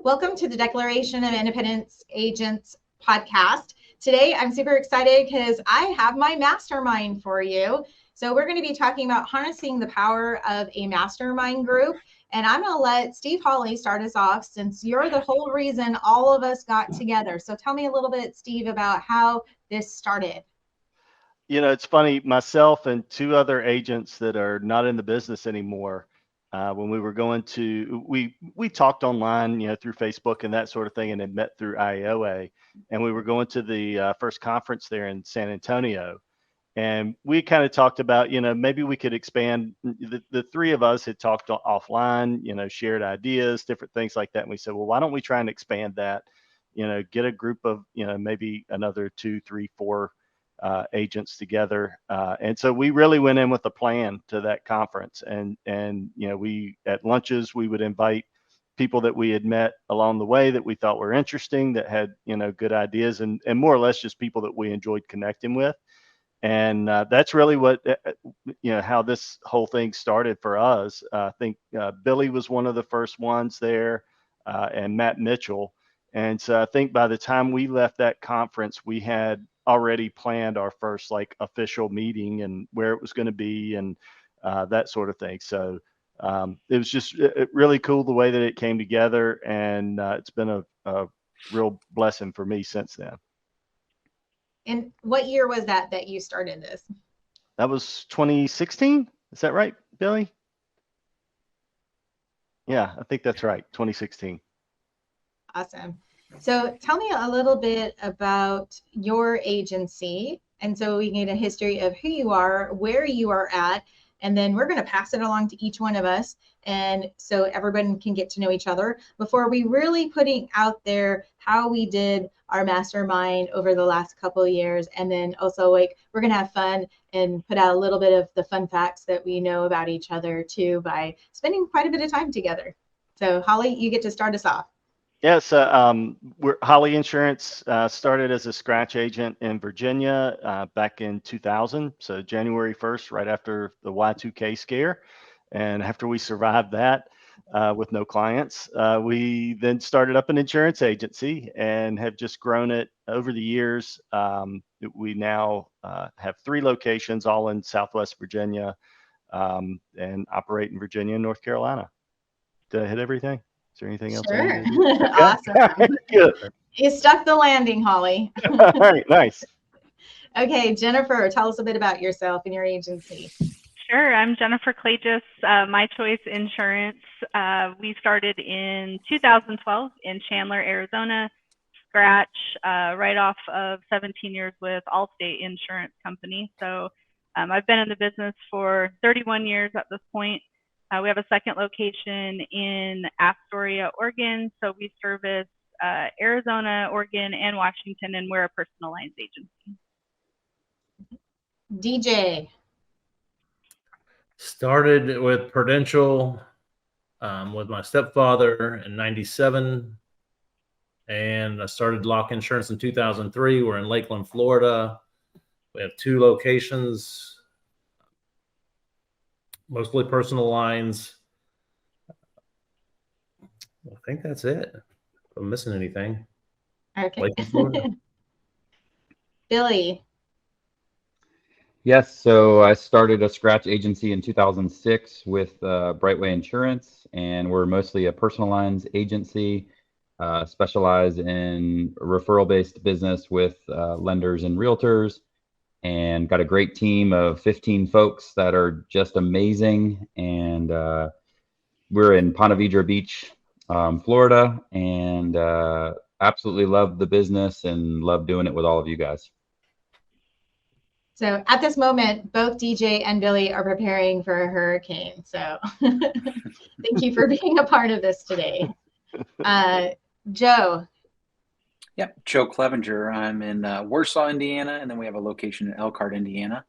Welcome to the Declaration of Independence Agents podcast. Today, I'm super excited because I have my mastermind for you. So we're going to be talking about harnessing the power of a mastermind group. And I'm going to let Steve Holley start us off since you're the whole reason all of us got together. So tell me a little bit, Steve, about how this started. You know, it's funny, myself and two other agents that are not in the business anymore, when we were going to, we talked online, you know, through Facebook and that sort of thing, and had met through IOA. And we were going to the first conference there in San Antonio. And we kind of talked about, you know, maybe we could expand. The three of us had talked offline, you know, shared ideas, different things like that. And we said, well, why don't we try and expand that, you know, get a group of, you know, maybe another 2, 3, 4 agents together. And so we really went in with a plan to that conference. And you know, we at lunches, we would invite people that we had met along the way that we thought were interesting, that had, you know, good ideas, and more or less just people that we enjoyed connecting with. And that's really what, you know, how this whole thing started for us. I think Billy was one of the first ones there, and Matt Mitchell. And so I think by the time we left that conference, we had already planned our first like official meeting and where it was going to be and that sort of thing. So it was just really cool the way that it came together. And it's been a real blessing for me since then. And what year was that you started this? That was 2016. Is that right, Billy? Yeah, I think that's right. 2016. Awesome. So tell me a little bit about your agency. And so we can get a history of who you are, where you are at, and then we're going to pass it along to each one of us. And so everyone can get to know each other before we really putting out there how we did our mastermind over the last couple of years. And then also like, we're going to have fun and put out a little bit of the fun facts that we know about each other too, by spending quite a bit of time together. So Holley, you get to start us off. Yes, Holley Insurance started as a scratch agent in Virginia back in 2000. So January 1st, right after the Y2K scare. And after we survived that with no clients, we then started up an insurance agency and have just grown it over the years. We now have 3 locations, all in Southwest Virginia, and operate in Virginia and North Carolina. Did I hit everything? Is there anything else? Sure. Awesome. Good. You stuck the landing, Holley. All right, nice. Okay, Jennifer, tell us a bit about yourself and your agency. Sure. I'm Jennifer Klages, My Choice Insurance. We started in 2012 in Chandler, Arizona, scratch, right off of 17 years with Allstate Insurance Company. So I've been in the business for 31 years at this point. We have a second location in Astoria, Oregon. So we service Arizona, Oregon, and Washington, and we're a personal lines agency. DJ. Started with Prudential with my stepfather in '97. And I started Lock Insurance in 2003. We're in Lakeland, Florida. We have 2 locations. Mostly personal lines. I think that's it. If I'm missing anything. Okay. Billy. Yes, so I started a scratch agency in 2006 with Brightway Insurance, and we're mostly a personal lines agency, specialize in referral-based business with lenders and realtors, and got a great team of 15 folks that are just amazing. And we're in Ponte Vedra Beach, Florida, and absolutely love the business and love doing it with all of you guys. So at this moment, both DJ and Billy are preparing for a hurricane. So thank you for being a part of this today. Joe. Yep, Joe Clevenger. I'm in Warsaw, Indiana, and then we have a location in Elkhart, Indiana.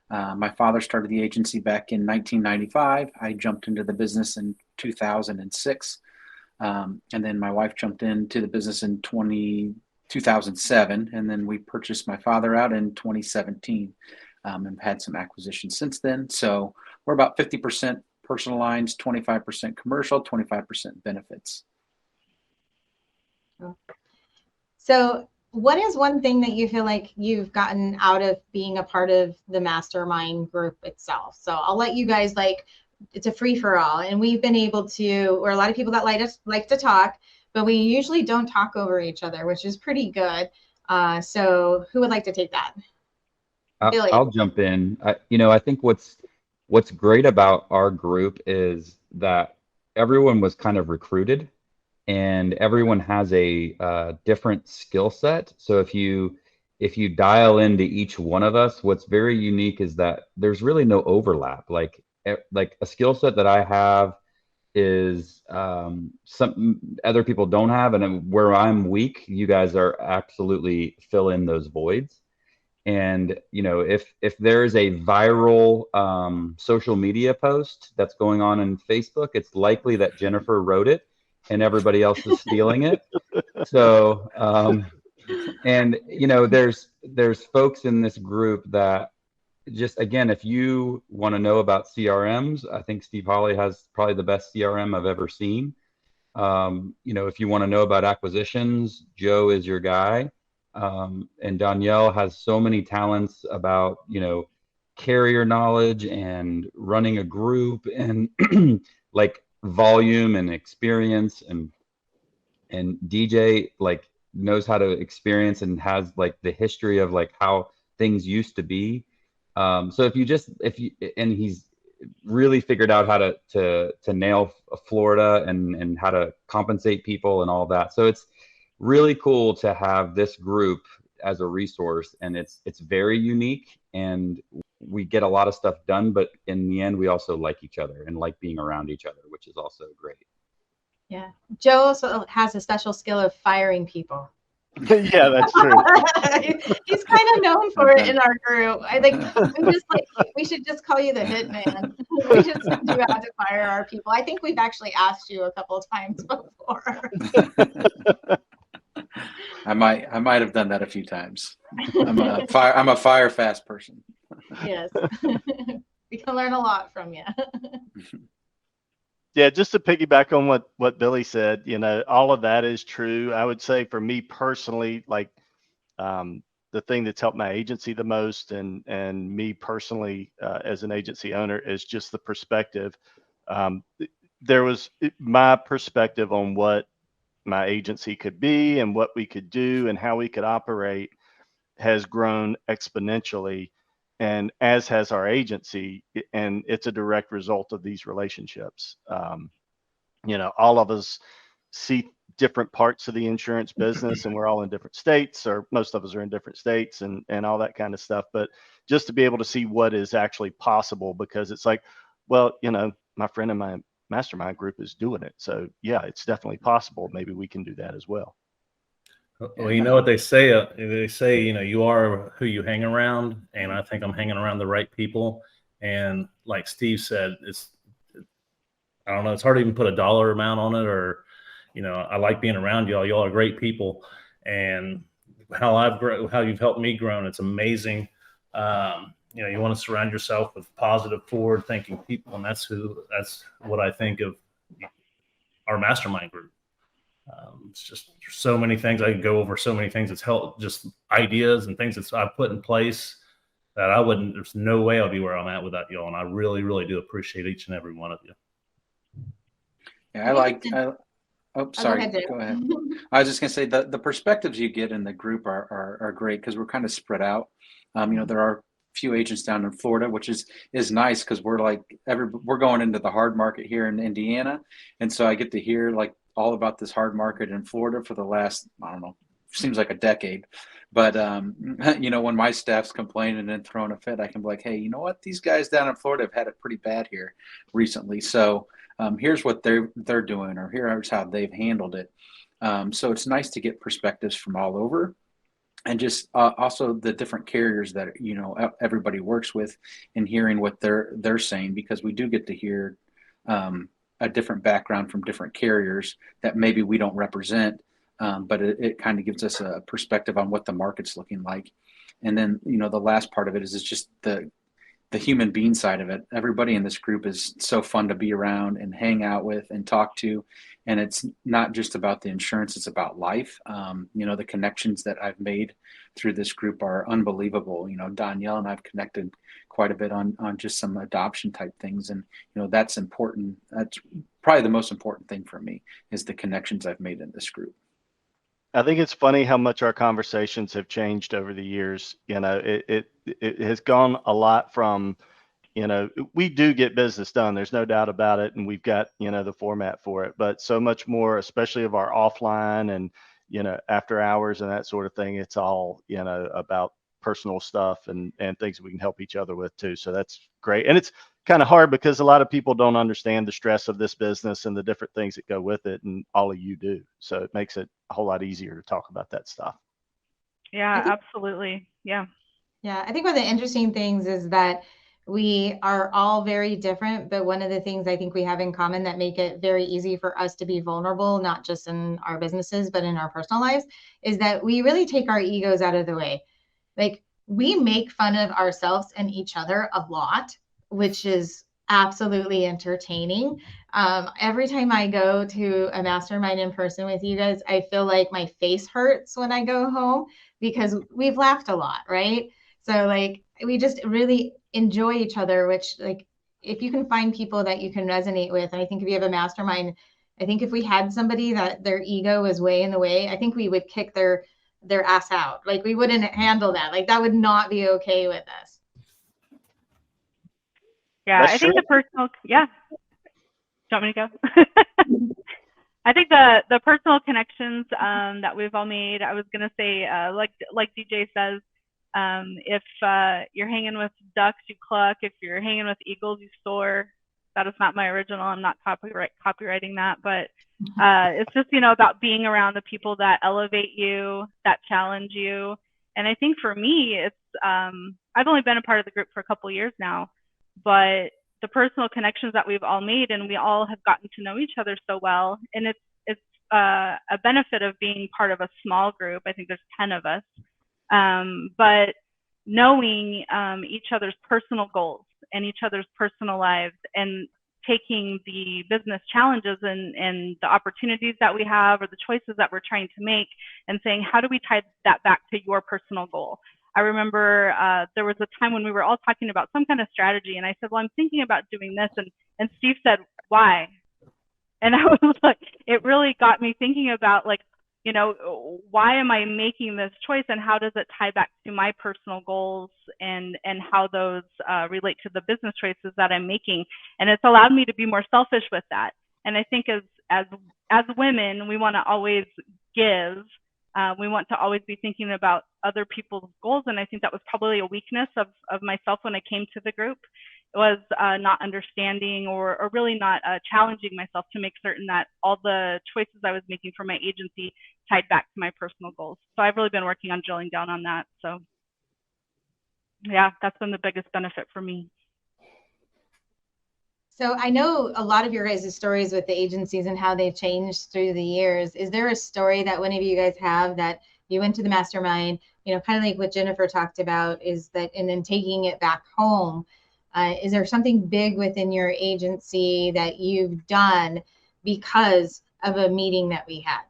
My father started the agency back in 1995. I jumped into the business in 2006. And then my wife jumped into the business in 2007. And then we purchased my father out in 2017 and had some acquisitions since then. So we're about 50% personal lines, 25% commercial, 25% benefits. So what is one thing that you feel like you've gotten out of being a part of the mastermind group itself? So I'll let you guys, like, it's a free for all, and we've been able to, or a lot of people that like to talk, but we usually don't talk over each other, which is pretty good. So who would like to take that? Billy. I'll jump in. I think what's great about our group is that everyone was kind of recruited, and everyone has a different skill set. So if you dial into each one of us, what's very unique is that there's really no overlap. Like a skill set that I have is some other people don't have, and where I'm weak, you guys are absolutely fill in those voids. And if there's a viral social media post that's going on in Facebook, it's likely that Jennifer wrote it and everybody else is stealing it. So there's folks in this group that just, again, if you want to know about CRMs, I think Steve Holley has probably the best CRM I've ever seen. If you want to know about acquisitions, Joe is your guy. And Danielle has so many talents about, carrier knowledge and running a group and like volume and experience, and DJ like knows how to experience and has like the history of like how things used to be. So and he's really figured out how to nail Florida and how to compensate people and all that. So it's really cool to have this group as a resource, and it's very unique, and we get a lot of stuff done, but in the end we also like each other and like being around each other, which is also great. Yeah, Joe also has a special skill of firing people. Yeah, that's true. He's kind of known for it in our group. I think we should just call you the hitman. We should send you out to fire our people. I think we've actually asked you a couple of times before. I might have done that a few times. I'm a fire fast person. Yes. We can learn a lot from you. Yeah, just to piggyback on what Billy said, all of that is true. I would say for me personally, like the thing that's helped my agency the most, and me personally as an agency owner, is just the perspective. There was my perspective on what my agency could be and what we could do and how we could operate has grown exponentially, and as has our agency, and it's a direct result of these relationships. All of us see different parts of the insurance business, and we're all in different states, or most of us are in different states, and all that kind of stuff. But just to be able to see what is actually possible, because it's like, well, my friend in my mastermind group is doing it, so yeah, it's definitely possible. Maybe we can do that as well. Well, you know what they say? You are who you hang around, and I think I'm hanging around the right people. And like Steve said, I don't know, it's hard to even put a dollar amount on it, or I like being around y'all. Y'all are great people, and how you've helped me grow, and it's amazing. You want to surround yourself with positive, forward-thinking people, and that's what I think of our mastermind group. It's just so many things. I could go over so many things. It's helped, just ideas and things that I've put in place that there's no way I'll be where I'm at without y'all. And I really, really do appreciate each and every one of you. Yeah, sorry. Go ahead. I was just going to say the perspectives you get in the group are great, because we're kind of spread out. There are few agents down in Florida, which is nice, because we're going into the hard market here in Indiana, and so I get to hear like all about this hard market in Florida for the last, I don't know, seems like a decade. But when my staff's complaining and throwing a fit, I can be like, hey, you know what, these guys down in Florida have had it pretty bad here recently, so here's what they're doing, or here's how they've handled it. So it's nice to get perspectives from all over. And just also the different carriers that everybody works with, and hearing what they're saying, because we do get to hear a different background from different carriers that maybe we don't represent, but it kind of gives us a perspective on what the market's looking like. And then the last part of it is just the human being side of it. Everybody in this group is so fun to be around and hang out with and talk to. And it's not just about the insurance, it's about life. The connections that I've made through this group are unbelievable. Danielle and I've connected quite a bit on just some adoption type things. And, that's important. That's probably the most important thing for me, is the connections I've made in this group. I think it's funny how much our conversations have changed over the years. It has gone a lot from, we do get business done. There's no doubt about it. And we've got, the format for it, but so much more, especially of our offline and, after hours and that sort of thing. It's all, about personal stuff and things we can help each other with too. So that's great. And it's kind of hard because a lot of people don't understand the stress of this business and the different things that go with it. And all of you do. So it makes it a whole lot easier to talk about that stuff. Yeah, absolutely. Yeah. Yeah. I think one of the interesting things is that we are all very different, but one of the things I think we have in common that make it very easy for us to be vulnerable, not just in our businesses, but in our personal lives, is that we really take our egos out of the way. Like, we make fun of ourselves and each other a lot, which is absolutely entertaining. Every time I go to a mastermind in person with you guys, I feel like my face hurts when I go home because we've laughed a lot, right? So like, we just really enjoy each other, which, like, if you can find people that you can resonate with, and I think if you have a mastermind, I think if we had somebody that their ego was way in the way, I think we would kick their ass out. Like, we wouldn't handle that. Like, that would not be okay with us. Yeah, That's I think true. the personal, yeah. Do you want me to go? I think the personal connections that we've all made, I was going to say, like DJ says, if you're hanging with ducks, you cluck. If you're hanging with eagles, you soar. That is not my original. I'm not copywriting that, but it's just, about being around the people that elevate you, that challenge you. And I think for me, it's, I've only been a part of the group for a couple of years now, but the personal connections that we've all made, and we all have gotten to know each other so well. And it's a benefit of being part of a small group. I think there's 10 of us. But knowing each other's personal goals and each other's personal lives, and taking the business challenges and the opportunities that we have, or the choices that we're trying to make, and saying, how do we tie that back to your personal goal? I remember there was a time when we were all talking about some kind of strategy, and I said, well, I'm thinking about doing this. And Steve said, why? And I was like, it really got me thinking about, like, why am I making this choice, and how does it tie back to my personal goals, and how those relate to the business choices that I'm making. And it's allowed me to be more selfish with that. And I think as women, we want to always give. We want to always be thinking about other people's goals. And I think that was probably a weakness of myself when I came to the group. It was not understanding or really not challenging myself to make certain that all the choices I was making for my agency tied back to my personal goals. So I've really been working on drilling down on that. So yeah, that's been the biggest benefit for me. So I know a lot of your guys' stories with the agencies and how they've changed through the years. Is there a story that one of you guys have that you went to the mastermind, kind of like what Jennifer talked about, is that, and then taking it back home? Is there something big within your agency that you've done because of a meeting that we had?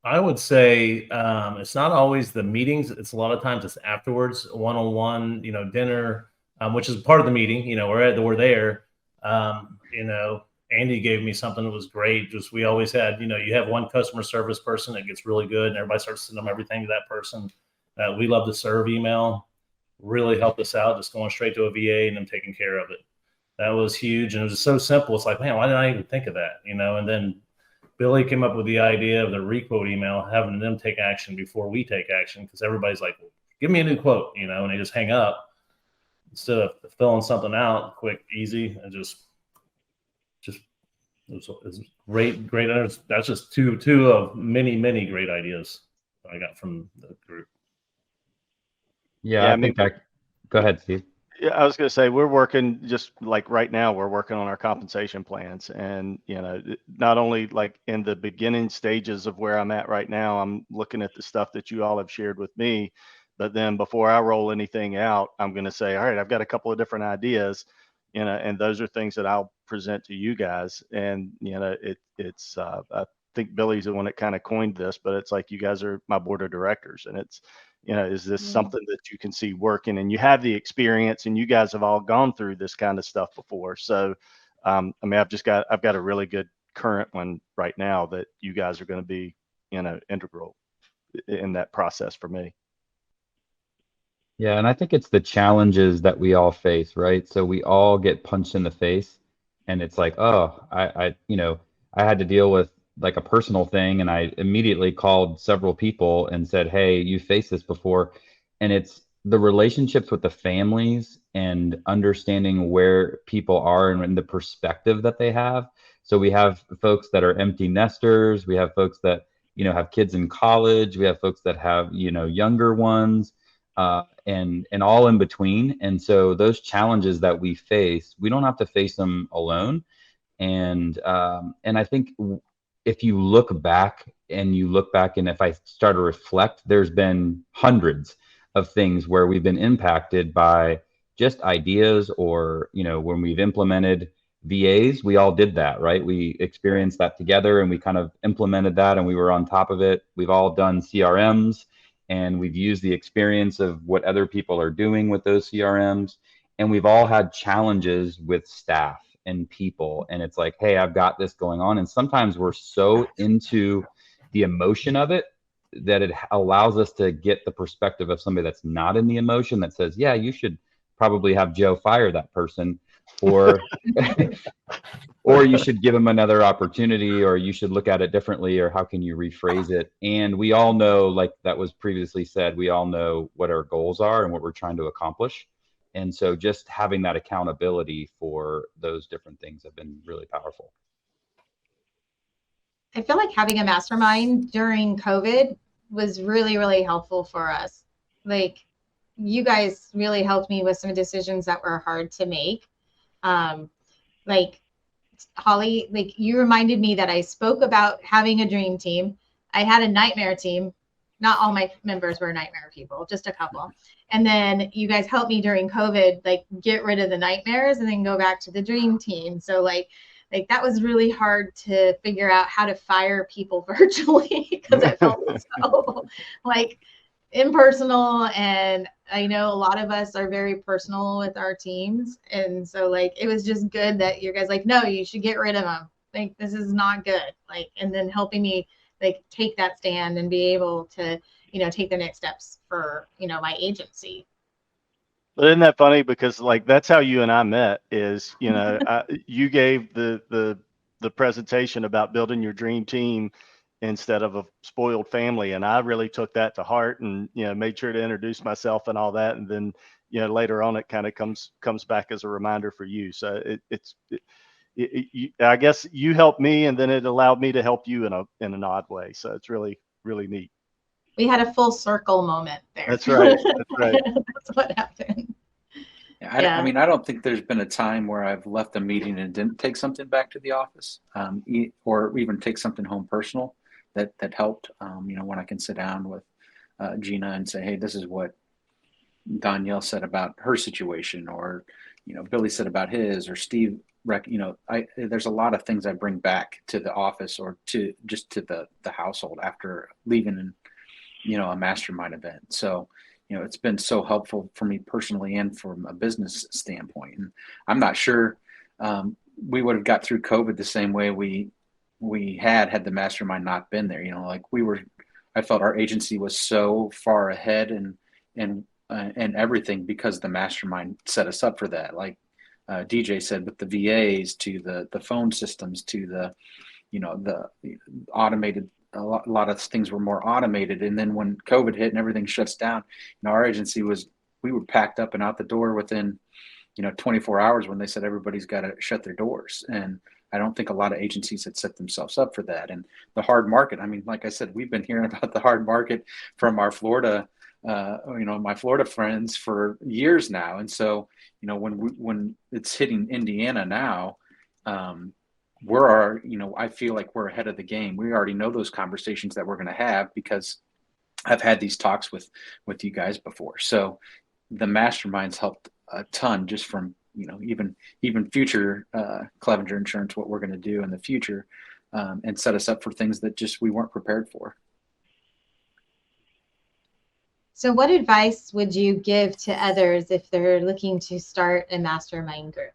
I would say it's not always the meetings. It's a lot of times it's afterwards, one-on-one, dinner, which is part of the meeting. We're there. Andy gave me something that was great. Just, we always had, you have one customer service person that gets really good, and everybody starts sending them everything to that person. We love the serve email. Really helped us out, just going straight to a VA and them taking care of it. That was huge, and it was so simple. It's like, man, why didn't I even think of that? And then Billy came up with the idea of the requote email, having them take action before we take action, because everybody's like, well, give me a new quote, and they just hang up instead of filling something out quick, easy, and just it was great. That's just two of many great ideas that I got from the group. Yeah, I think go ahead, Steve. Yeah, I was going to say, we're working, just like right now, we're working on our compensation plans. And, not only like in the beginning stages of where I'm at right now, I'm looking at the stuff that you all have shared with me, But then before I roll anything out, I'm going to say, all right, I've got a couple of different ideas, and those are things that I'll present to you guys. And, I think Billy's the one that kind of coined this, but it's like, you guys are my board of directors, and it's, is this something that you can see working, and you have the experience, and you guys have all gone through this kind of stuff before. So, I've got a really good current one right now that you guys are going to be, integral in that process for me. Yeah, and I think it's the challenges that we all face, right? So we all get punched in the face, and it's like, oh, I had to deal with like a personal thing, and I immediately called several people and said, hey, you faced this before. And it's the relationships with the families and understanding where people are and the perspective that they have. So we have folks that are empty nesters, we have folks that, have kids in college, we have folks that have, younger ones. And all in between. And so those challenges that we face, we don't have to face them alone. And I think if you look back and if I start to reflect, there's been hundreds of things where we've been impacted by just ideas, or, when we've implemented VAs, we all did that, right? We experienced that together, and we kind of implemented that, and we were on top of it. We've all done CRMs, and we've used the experience of what other people are doing with those CRMs. And we've all had challenges with staff and people. And it's like, hey, I've got this going on. And sometimes we're so into the emotion of it that it allows us to get the perspective of somebody that's not in the emotion, that says, yeah, you should probably have Joe fire that person, or or you should give them another opportunity, or you should look at it differently, or how can you rephrase it? And we all know, like that was previously said, we all know what our goals are and what we're trying to accomplish. And so just having that accountability for those different things have been really powerful. I feel like having a mastermind during COVID was really, really helpful for us. Like, you guys really helped me with some decisions that were hard to make. Like Holley, like, you reminded me that I spoke about having a dream team. I had a nightmare team. Not all my members were nightmare people, just a couple. And then you guys helped me during COVID, like, get rid of the nightmares and then go back to the dream team. So like that was really hard to figure out how to fire people virtually, because I felt so like impersonal. And I know a lot of us are very personal with our teams. And so like, it was just good that you guys like, no, you should get rid of them. Like, this is not good. Like, and then helping me like take that stand and be able to, take the next steps for, my agency. But isn't that funny? Because like, that's how you and I met is, you gave the presentation about building your dream team instead of a spoiled family. And I really took that to heart, and, made sure to introduce myself and all that. And then, later on, it kind of comes back as a reminder for you. So I guess you helped me, and then it allowed me to help you in an odd way. So it's really, really neat. We had a full circle moment there. That's right. That's right. That's what happened. I mean, I don't think there's been a time where I've left a meeting and didn't take something back to the office, or even take something home personal that helped. When I can sit down with Gina and say, hey, this is what Danielle said about her situation, or, Billy said about his, or Steve, there's a lot of things I bring back to the office, or to the household after leaving and, a mastermind event. So, it's been so helpful for me personally and from a business standpoint. And I'm not sure we would have got through COVID the same way we had the mastermind not been there. I felt our agency was so far ahead and everything, because the mastermind set us up for that. Like DJ said, with the VAs, to the phone systems, to the automated. A lot of things were more automated. And then when COVID hit and everything shuts down, our agency we were packed up and out the door within, 24 hours, when they said everybody's got to shut their doors. And I don't think a lot of agencies had set themselves up for that. And the hard market, I mean, like I said, we've been hearing about the hard market from our Florida, my Florida friends for years now. And so, when it's hitting Indiana now, I feel like we're ahead of the game. We already know those conversations that we're going to have, because I've had these talks with you guys before. So the masterminds helped a ton, just from, even future Clevenger Insurance, what we're going to do in the future, and set us up for things that just we weren't prepared for. So what advice would you give to others if they're looking to start a mastermind group?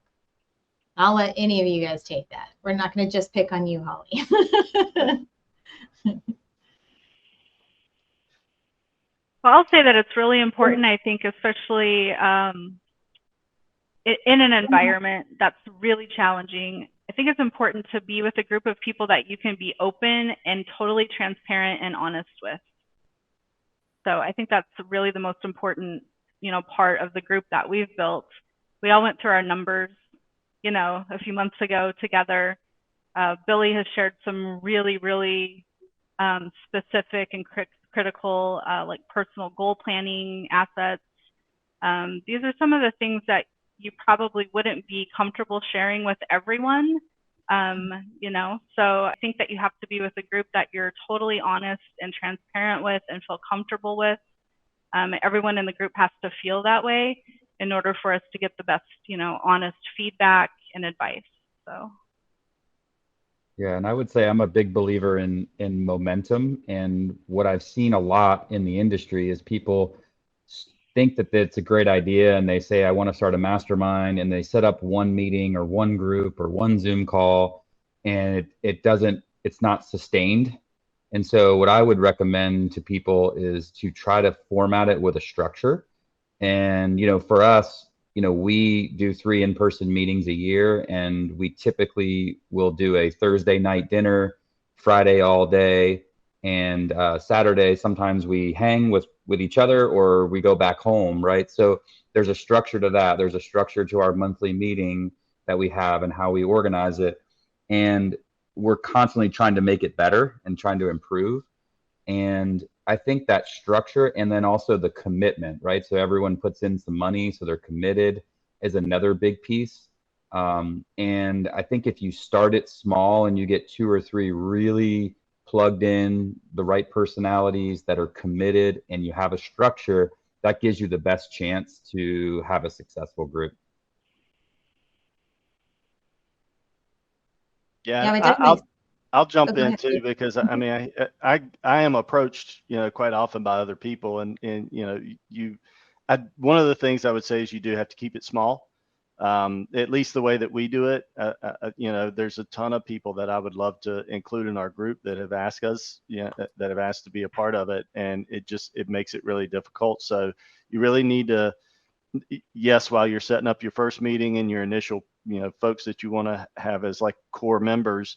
I'll let any of you guys take that. We're not going to just pick on you, Holley. Well, I'll say that it's really important, I think, especially in an environment that's really challenging. I think it's important to be with a group of people that you can be open and totally transparent and honest with. So I think that's really the most important, part of the group that we've built. We all went through our numbers, a few months ago together. Billy has shared some really, really specific and critical, like personal goal planning assets. These are some of the things that you probably wouldn't be comfortable sharing with everyone. So I think that you have to be with a group that you're totally honest and transparent with and feel comfortable with. Everyone in the group has to feel that way in order for us to get the best, honest feedback and advice. So. Yeah, and I would say I'm a big believer in momentum. And what I've seen a lot in the industry is people think that it's a great idea and they say, I want to start a mastermind, and they set up one meeting or one group or one Zoom call, and it's not sustained. And so what I would recommend to people is to try to format it with a structure. And, for us, we do 3 in-person meetings a year, and we typically will do a Thursday night dinner, Friday all day, and Saturday, sometimes we hang with each other or we go back home, right? So there's a structure to that. There's a structure to our monthly meeting that we have and how we organize it. And we're constantly trying to make it better and trying to improve. And I think that structure, and then also the commitment, right? So everyone puts in some money, so they're committed, is another big piece. And I think if you start it small and you get 2 or 3 really plugged in, the right personalities that are committed, and you have a structure, that gives you the best chance to have a successful group. Yeah, I'll jump in too, because I mean, I am approached, quite often by other people, and one of the things I would say is you do have to keep it small. At least the way that we do it, there's a ton of people that I would love to include in our group that have asked us, that have asked to be a part of it, and it makes it really difficult. So you really need to, yes, while you're setting up your first meeting and your initial, folks that you want to have as like core members,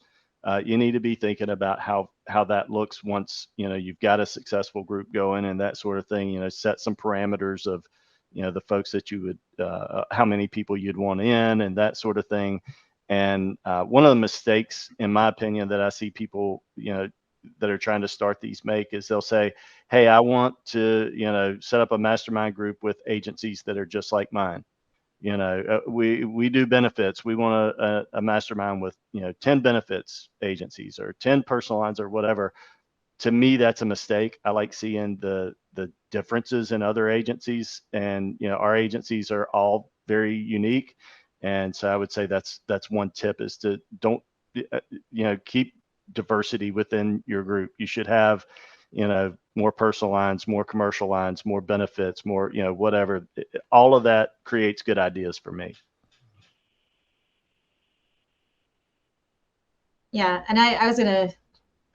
you need to be thinking about how that looks once, you've got a successful group going and that sort of thing. Set some parameters of, the folks that you would, how many people you'd want in and that sort of thing. And one of the mistakes, in my opinion, that I see people, that are trying to start these make is they'll say, hey, I want to, set up a mastermind group with agencies that are just like mine. We do benefits. We want a mastermind with, 10 benefits agencies or 10 personal lines or whatever. To me, that's a mistake. I like seeing the differences in other agencies, and our agencies are all very unique. And so I would say that's one tip, is to don't keep diversity within your group. You should have more personal lines, more commercial lines, more benefits, more whatever. All of that creates good ideas for me. Yeah, and I was gonna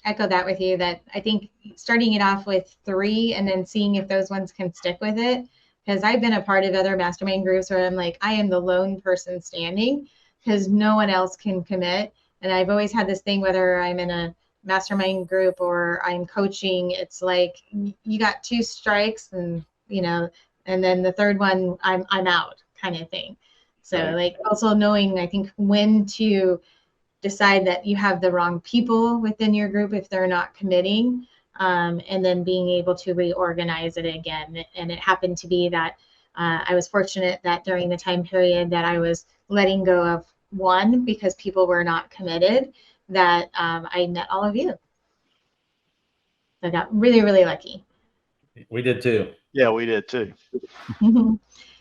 echo that with you, that I think starting it off with 3 and then seeing if those ones can stick with it, because I've been a part of other mastermind groups where I'm like, I am the lone person standing because no one else can commit. And I've always had this thing, whether I'm in a mastermind group or I'm coaching, it's like you got 2 strikes, and and then the third one I'm out, kind of thing. So right. Like also knowing, I think, when to decide that you have the wrong people within your group if they're not committing, and then being able to reorganize it again. And it happened to be that I was fortunate that during the time period that I was letting go of one because people were not committed, that I met all of you. So I got really, really lucky. We did too. Yeah, we did too.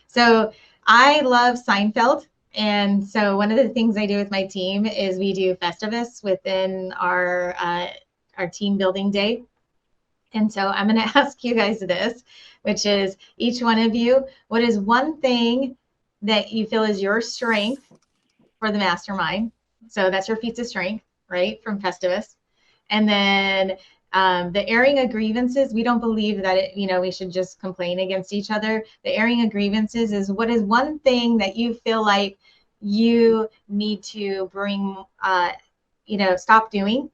So I love Seinfeld. And so one of the things I do with my team is we do Festivus within our team building day. And so I'm going to ask you guys this, which is each one of you, what is one thing that you feel is your strength for the mastermind? So that's your feats of strength, right, from Festivus. And then the airing of grievances, we don't believe that we should just complain against each other. The airing of grievances is what is one thing that you feel like you need to bring, stop doing,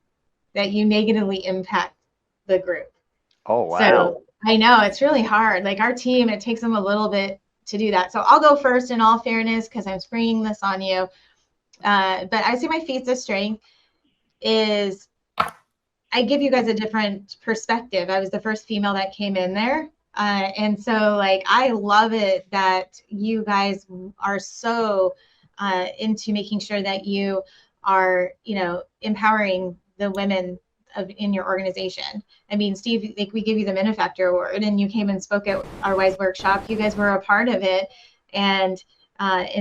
that you negatively impact the group. Oh, wow. So I know it's really hard. Like our team, it takes them a little bit to do that. So I'll go first in all fairness because I'm springing this on you. But I see my feats of strength is I give you guys a different perspective. I was the first female that came in there. And so like, I love it that you guys are so into making sure that you are, empowering the women in your organization. I mean, Steve, like we give you the Minifactor Award and you came and spoke at our WISE workshop. You guys were a part of it. And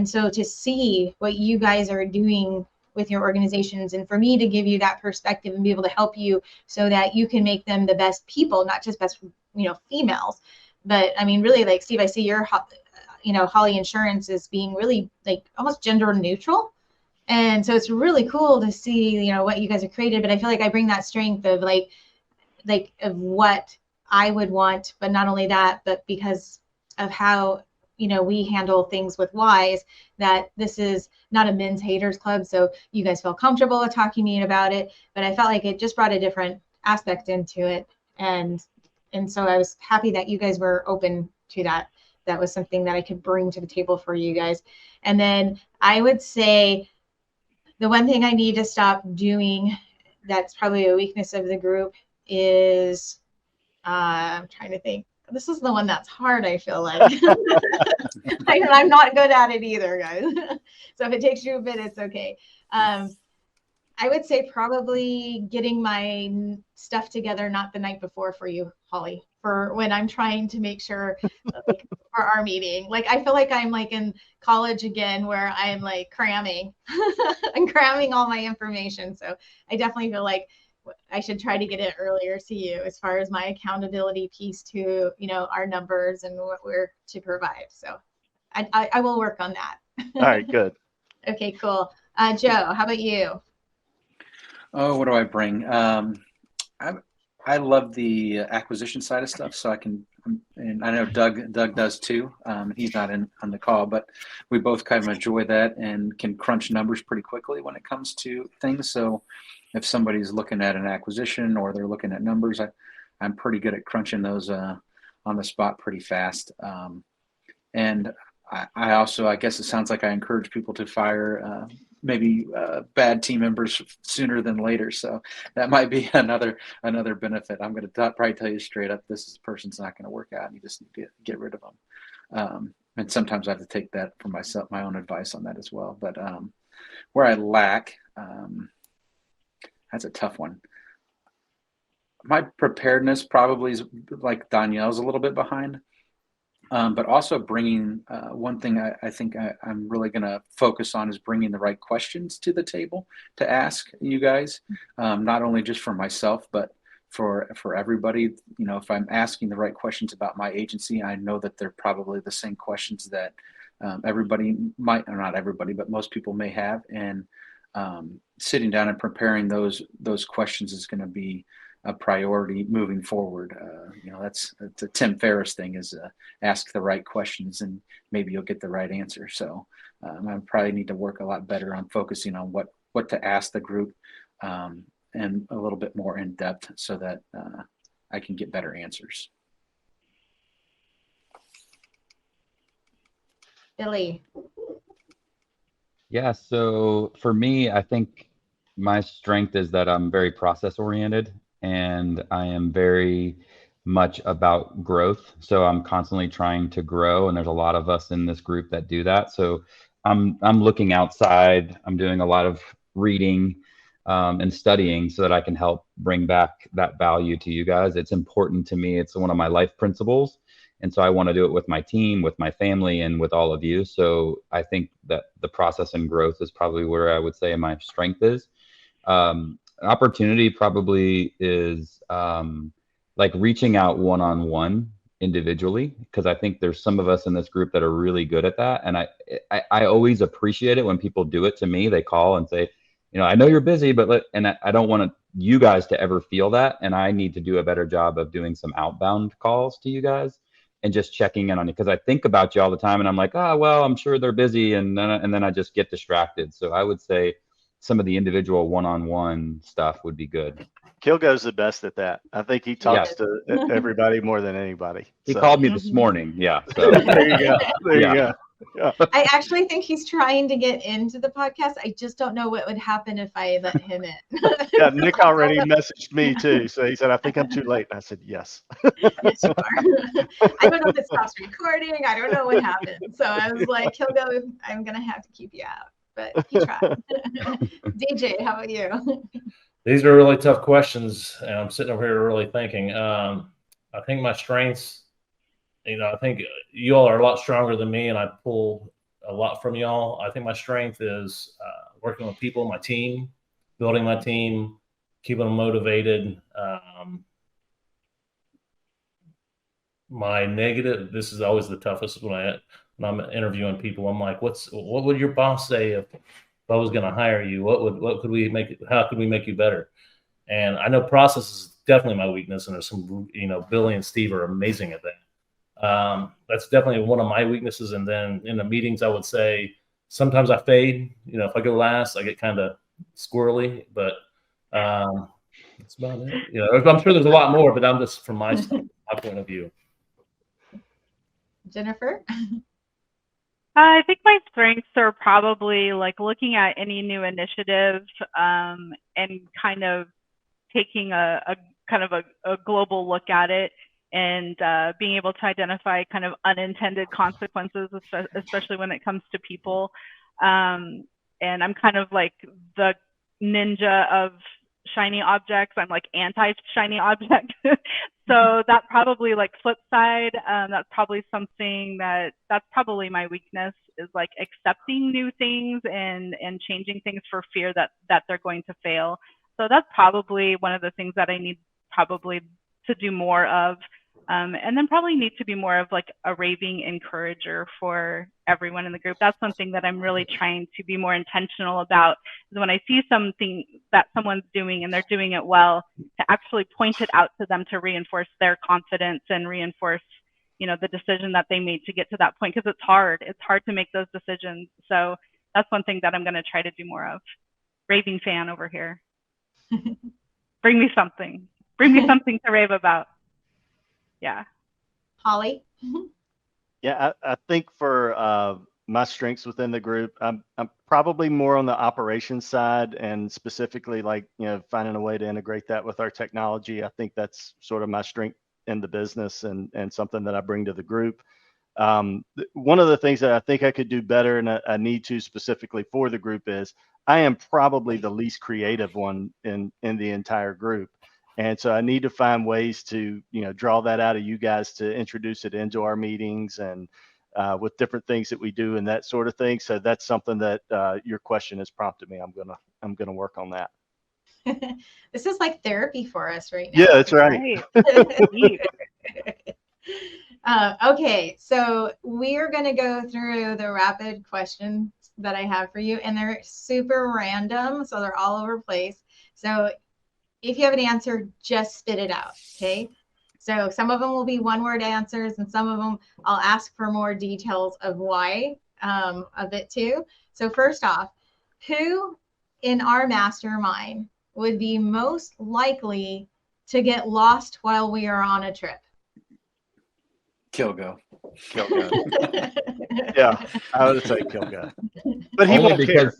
so to see what you guys are doing with your organizations and for me to give you that perspective and be able to help you so that you can make them the best people, not just best, females. But I mean, really like Steve, I see your, Holley Insurance as being really like almost gender neutral. And so it's really cool to see, what you guys have created, but I feel like I bring that strength of like of what I would want, but not only that, but because of how, we handle things with WISE, that this is not a men's haters club. So you guys feel comfortable with talking to me about it, but I felt like it just brought a different aspect into it. And so I was happy that you guys were open to that. That was something that I could bring to the table for you guys. And then I would say the one thing I need to stop doing that's probably a weakness of the group is, I'm trying to think. This is the one that's hard, I feel like. I'm not good at it either, guys. So if it takes you a bit, it's okay. I would say probably getting my stuff together, not the night before for you, Holley, for when I'm trying to make sure like, for our meeting. Like, I feel like I'm like in college again where I'm like cramming. I'm cramming all my information. So I definitely feel like I should try to get it earlier to you as far as my accountability piece to, our numbers and what we're to provide. So I will work on that. All right, good. Okay, cool. Joe, how about you? Oh, what do I bring? I love the acquisition side of stuff, so I can, and I know Doug does too. He's not on the call, but we both kind of enjoy that and can crunch numbers pretty quickly when it comes to things. So if somebody's looking at an acquisition or they're looking at numbers, I'm pretty good at crunching those on the spot pretty fast. And I also, I guess it sounds like I encourage people to fire maybe bad team members sooner than later. So that might be another benefit. I'm going to probably tell you straight up, this person's not going to work out. And you just need to get rid of them. And sometimes I have to take that for myself, my own advice on that as well. But where I lack, that's a tough one. My preparedness probably is like Danielle's a little bit behind. But also bringing one thing I think I'm really going to focus on is bringing the right questions to the table to ask you guys, not only just for myself, but for everybody. If I'm asking the right questions about my agency, I know that they're probably the same questions that everybody might, or not everybody, but most people may have. And sitting down and preparing those questions is going to be a priority moving forward. That's a Tim Ferriss thing, is ask the right questions and maybe you'll get the right answer. So I probably need to work a lot better on focusing on what to ask the group and a little bit more in depth so that I can get better answers. Billy. Yeah, so for me, I think my strength is that I'm very process oriented and I am very much about growth. So I'm constantly trying to grow, and there's a lot of us in this group that do that. So I'm looking outside, I'm doing a lot of reading, and studying so that I can help bring back that value to you guys. It's important to me. It's one of my life principles. And so I want to do it with my team, with my family, and with all of you. So I think that the process and growth is probably where I would say my strength is. An opportunity probably is like reaching out one-on-one individually, because I think there's some of us in this group that are really good at that. And I always appreciate it when people do it to me. They call and say, I know you're busy, but I don't want you guys to ever feel that. And I need to do a better job of doing some outbound calls to you guys and just checking in on you, because I think about you all the time and I'm like, oh, well, I'm sure they're busy. And then I just get distracted. So I would say some of the individual one-on-one stuff would be good. Kilgo's the best at that. I think he talks to everybody more than anybody. He called me this morning. Yeah. So there you go. There you go. Yeah. I actually think he's trying to get into the podcast. I just don't know what would happen if I let him in. Yeah, Nick already messaged me too. So he said, I think I'm too late. And I said, yes. Yes, you are. I don't know if it stops recording. I don't know what happened. So I was like, Kilgo, I'm going to have to keep you out. But he tried. DJ, how about you? These are really tough questions. And I'm sitting over here really thinking. I think my strengths, I think you all are a lot stronger than me, and I pull a lot from y'all. I think my strength is working with people, my team, building my team, keeping them motivated. My negative, this is always the toughest when I'm interviewing people. I'm like, what would your boss say if I was going to hire you? What could we make? How could we make you better? And I know process is definitely my weakness, and there's some, Billy and Steve are amazing at that. That's definitely one of my weaknesses. And then in the meetings, I would say sometimes I fade. If I go last, I get kind of squirrely. But that's about it. I'm sure there's a lot more, but I'm just from my point of view. Jennifer? I think my strengths are probably like looking at any new initiative and kind of taking a global look at it, and being able to identify kind of unintended consequences, especially when it comes to people. And I'm kind of like the ninja of shiny objects. I'm like anti-shiny object. So that probably like flip side, that's probably something that's probably my weakness, is like accepting new things and changing things for fear that they're going to fail. So that's probably one of the things that I need probably to do more of. And then probably need to be more of like a raving encourager for everyone in the group. That's something that I'm really trying to be more intentional about, is when I see something that someone's doing and they're doing it well, to actually point it out to them to reinforce their confidence and reinforce, the decision that they made to get to that point. Because it's hard to make those decisions. So that's one thing that I'm going to try to do more of. Raving fan over here. Bring me something to rave about. Yeah. Holley? Yeah, I think for my strengths within the group, I'm probably more on the operations side, and specifically like, finding a way to integrate that with our technology. I think that's sort of my strength in the business, and something that I bring to the group. One of the things that I think I could do better, and I need to specifically for the group, is I am probably the least creative one in the entire group. And so I need to find ways to, draw that out of you guys, to introduce it into our meetings and with different things that we do and that sort of thing. So that's something that your question has prompted me. I'm gonna work on that. This is like therapy for us right now. Yeah, that's right. Okay, so we are going to go through the rapid questions that I have for you, and they're super random, so they're all over the place. So if you have an answer, just spit it out, okay? So some of them will be one-word answers, and some of them I'll ask for more details of why of it too. So first off, who in our mastermind would be most likely to get lost while we are on a trip? Kilgo. Yeah, I would say Kilgo. But he won't care.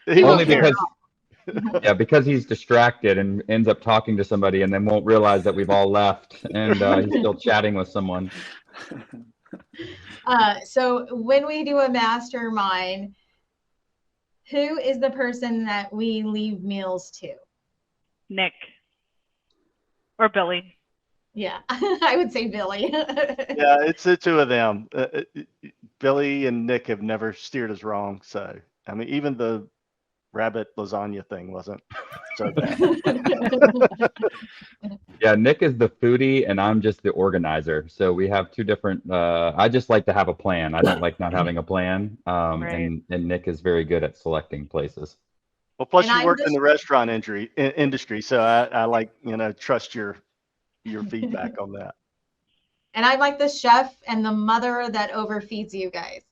He only won't care. because yeah, because he's distracted and ends up talking to somebody and then won't realize that we've all left, and he's still chatting with someone. So when we do a mastermind, who is the person that we leave meals to? Nick or Billy. Yeah, I would say Billy. Yeah, it's the two of them. Billy and Nick have never steered us wrong. So, I mean, even the rabbit lasagna thing wasn't so bad. Yeah, Nick is the foodie and I'm just the organizer. So we have two different, I just like to have a plan. I don't like not having a plan. Right. And Nick is very good at selecting places. Well, plus And you I'm worked in just- the restaurant industry, so I like, trust your feedback on that. And I'm like the chef and the mother that overfeeds you guys.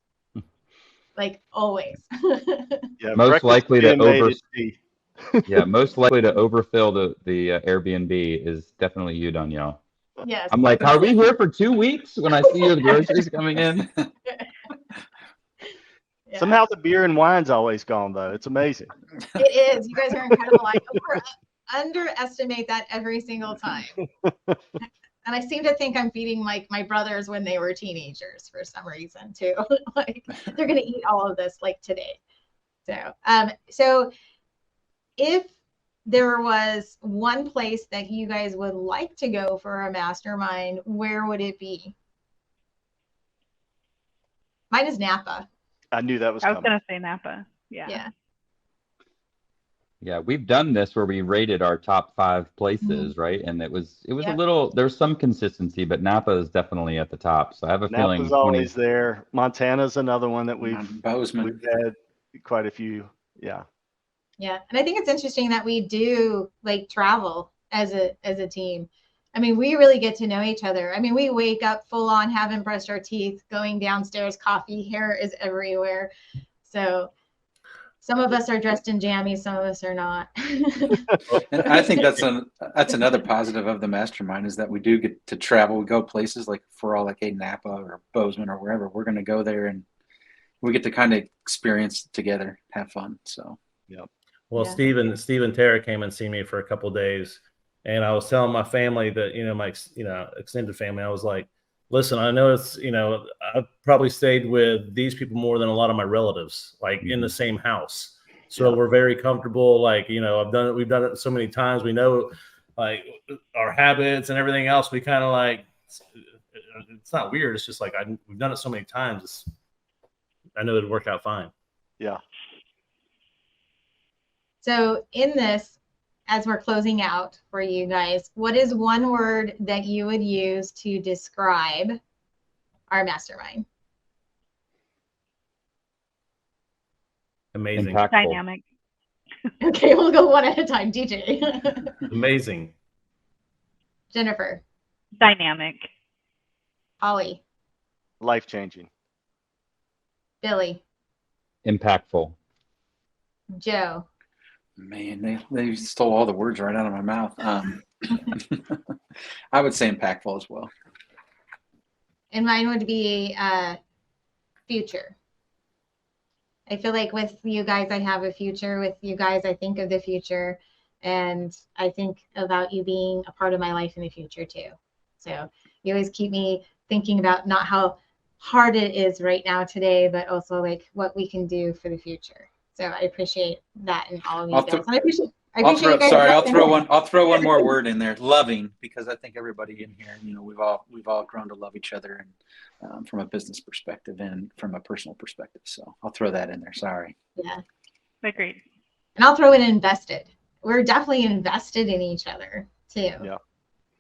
Like always. Yeah, Most breakfast likely to being made over- at tea. Yeah, most likely to overfill the Airbnb is definitely you, Danielle. Yes. I'm like, are we here for 2 weeks when I see your groceries coming in? Yeah. Somehow the beer and wine's always gone though. It's amazing. It is. You guys are incredible. I underestimate that every single time. And I seem to think I'm feeding like my brothers when they were teenagers for some reason too. Like they're gonna eat all of this like today. So if there was one place that you guys would like to go for a mastermind, where would it be? Mine is Napa. I knew that was I was coming. gonna say Napa. Yeah. Yeah. Yeah, we've done this where we rated our top 5 places, right? And it was Yep. a little, there's some consistency, but Napa is definitely at the top. So I have a feeling Napa's always there. Montana's another one that we've Bozeman. had quite a few. Yeah. Yeah. And I think it's interesting that we do like travel as a team. I mean, we really get to know each other. I mean, we wake up full on, haven't brushed our teeth, going downstairs, coffee, hair is everywhere. So some of us are dressed in jammies, some of us are not. And I think that's another positive of the mastermind is that we do get to travel. We go places like for all like Napa or Bozeman or wherever. We're going to go there and we get to kind of experience it together, have fun. So Well, Yeah. Steve and Tara came and see me for a couple of days, and I was telling my family that my extended family, I was like, listen, I know it's I've probably stayed with these people more than a lot of my relatives, like in the same house. So Yeah. we're very comfortable. Like we've done it so many times. We know like our habits and everything else. We kind of like it's not weird. It's just like we've done it so many times. I know it'd work out fine. Yeah. So in this, as we're closing out for you guys, what is one word that you would use to describe our mastermind? Amazing. impactful. Dynamic. Okay, we'll go one at a time. DJ. Amazing. Jennifer. Dynamic. Holley. Life-changing. Billy. Impactful. Joe. man, they stole all the words right out of my mouth. I would say impactful as well. And mine would be future. I feel like with you guys, I have a future. With you guys, I think of the future. And I think about you being a part of my life in the future too. So you always keep me thinking about not how hard it is right now today, but also like what we can do for the future. So I appreciate that in all of you guys. And I appreciate you guys. I'll throw one more word in there. Loving, because I think everybody in here, we've all grown to love each other, and from a business perspective and from a personal perspective. So I'll throw that in there. Sorry. Yeah. Agreed. And I'll throw in invested. We're definitely invested in each other too. Yeah.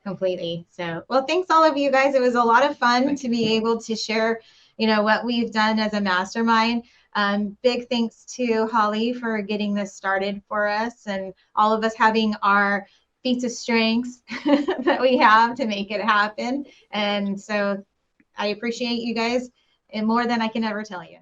Completely. So, well, thanks all of you guys. It was a lot of fun to be able to share, what we've done as a mastermind. Big thanks to Holley for getting this started for us and all of us having our feats of strengths that we have to make it happen. And so I appreciate you guys and more than I can ever tell you.